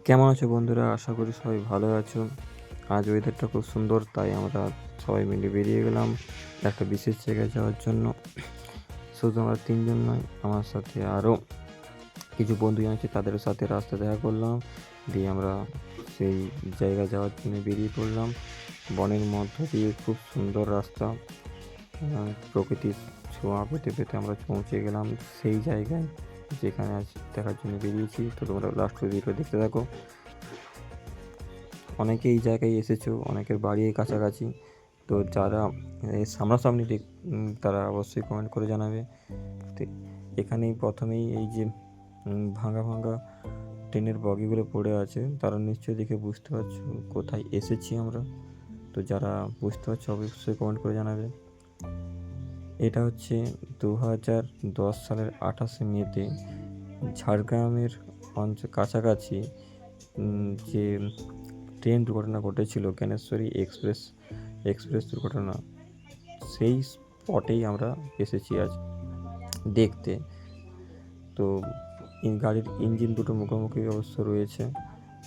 কেমন আছো বন্ধুরা? আশা করি সবাই ভালো আছো। আজ ওয়েদারটা খুব সুন্দর, তাই আমরা সবাই মিলে বেরিয়ে গেলাম একটা বিশেষ জায়গায় যাওয়ার জন্য। শুধু আমরা তিনজন নয়, আমার সাথে আরও কিছু বন্ধু আছে, তাদের সাথে রাস্তা দেখা করলাম। দিয়ে আমরা সেই জায়গা যাওয়ার জন্য বেরিয়ে পড়লাম। বনের মধ্য দিয়ে খুব সুন্দর রাস্তা, প্রকৃতির ছোঁয়া পেতে পেতে আমরা পৌঁছে গেলাম সেই জায়গায় যেখানে আজ দেখার জন্য বেরিয়েছি। তো তোমরা লাস্ট ভিডিওটা দেখতে থাকো। অনেকে এই জায়গায় এসেছো, অনেকের বাড়ি এই কাছাকাছি। তো যারা সামনাসামনি তারা অবশ্যই কমেন্ট করে জানাবে। তো এখানেই প্রথমেই এই যে ভাঙা ভাঙা ট্রেনের বগিগুলো পড়ে আছে, তারা নিশ্চয়ই দেখে বুঝতে পারছো কোথায় এসেছি আমরা। তো যারা বুঝতে পারছো অবশ্যই কমেন্ট করে জানাবে। এটা হচ্ছে 2010 সালের 28শে মেতে ঝাড়গ্রামের কাছাকাছি যে ট্রেন দুর্ঘটনা ঘটেছিল, জ্ঞানেশ্বরী এক্সপ্রেস দুর্ঘটনা, সেই স্পটেই আমরা এসেছি আজ দেখতে। তো গাড়ির ইঞ্জিন দুটো মুখোমুখি অবশ্য রয়েছে।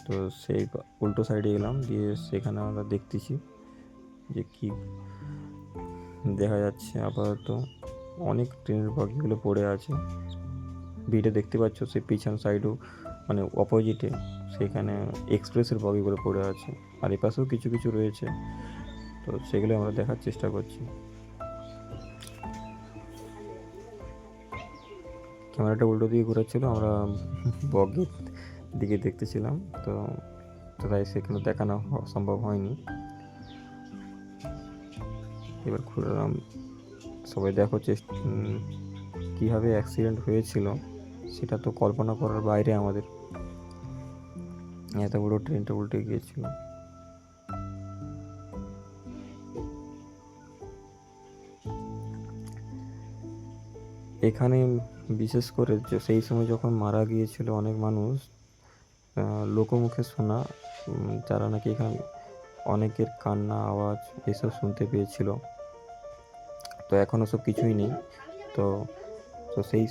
তো সেই উল্টো সাইডে এলাম, দিয়ে সেখানে আমরা দেখতেছি যে কি দেখা যাচ্ছে। আপাতত অনেক ট্রেনের বগিগুলো পড়ে আছে। ভিডিও দেখতে পাচ্ছ সেই পিছন সাইডও, মানে অপোজিটে সেখানে এক্সপ্রেসের বগিগুলো পড়ে আছে, আর এ পাশেও কিছু কিছু রয়েছে। তো সেগুলো আমরা দেখার চেষ্টা করছি। ক্যামেরাটা উল্টো দিকে ঘুরাচ্ছিল, আমরা বগির দিকে দেখতেছিলাম। তো তাই সেখানে দেখানো সম্ভব হয়নি। এবার ঘুরলাম, সবাই দেখো কীভাবে অ্যাক্সিডেন্ট হয়েছিল সেটা তো কল্পনা করার বাইরে আমাদের। এত বড় ট্রেনটা উল্টে গিয়েছিল। এখানে বিশেষ করে সেই সময় যখন মারা গিয়েছিল অনেক মানুষ, লোকমুখে শোনা, যারা নাকি এখানে অনেকের কান্না আওয়াজ এসব শুনতে পেয়েছিল। তো এখন ওসব কিছুই নেই। তো তো সেই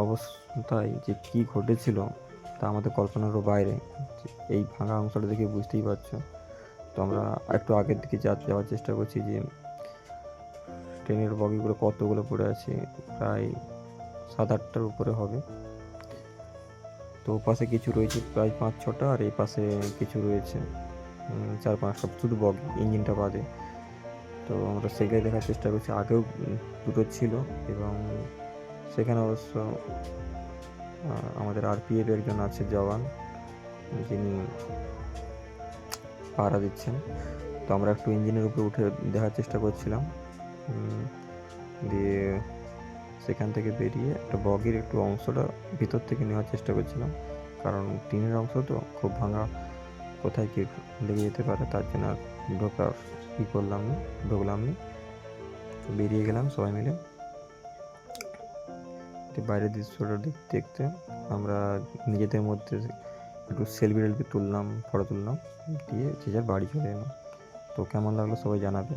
অবস্থায় যে কী ঘটেছিল তা আমাদের কল্পনারও বাইরে। এই ভাঙা অংশটা দেখে বুঝতেই পারছো। তো আমরা একটু আগের দিকে যাওয়ার চেষ্টা করছি যে ট্রেনের বগিগুলো কতগুলো পড়ে আছে, প্রায় 7-8টার উপরে হবে। তো পাশে কিছু রয়েছে প্রায় 5-6টা, আর এই পাশে কিছু রয়েছে 4-5টা, শুধু বগি, ইঞ্জিনটা বাদে। তো আমরা সেগুলোই দেখার চেষ্টা করছি। আগেও দুটো ছিল, এবং সেখানে অবশ্য আমাদের আরপিএফ একজন আছে জওয়ান, যিনি পাহারা দিচ্ছেন। তো আমরা একটু ইঞ্জিনের উপরে উঠে দেখার চেষ্টা করছিলাম, দিয়ে সেখান থেকে বেরিয়ে একটা বগির একটু অংশটা ভিতর থেকে নেওয়ার চেষ্টা করছিলাম, কারণ টিনের অংশ তো খুব ভাঙা, কোথায় কি লেগে যেতে পারে, তার জন্য আর ঢুকলাম না। বেরিয়ে গেলাম সবাই মিলে। বাইরের দৃশ্যটা দেখতে আমরা নিজেদের মধ্যে একটু সেলফি তুললাম, ফটো তুললাম, দিয়ে যে যার বাড়ি চলে এলাম। তো কেমন লাগলো সবাই জানাবে।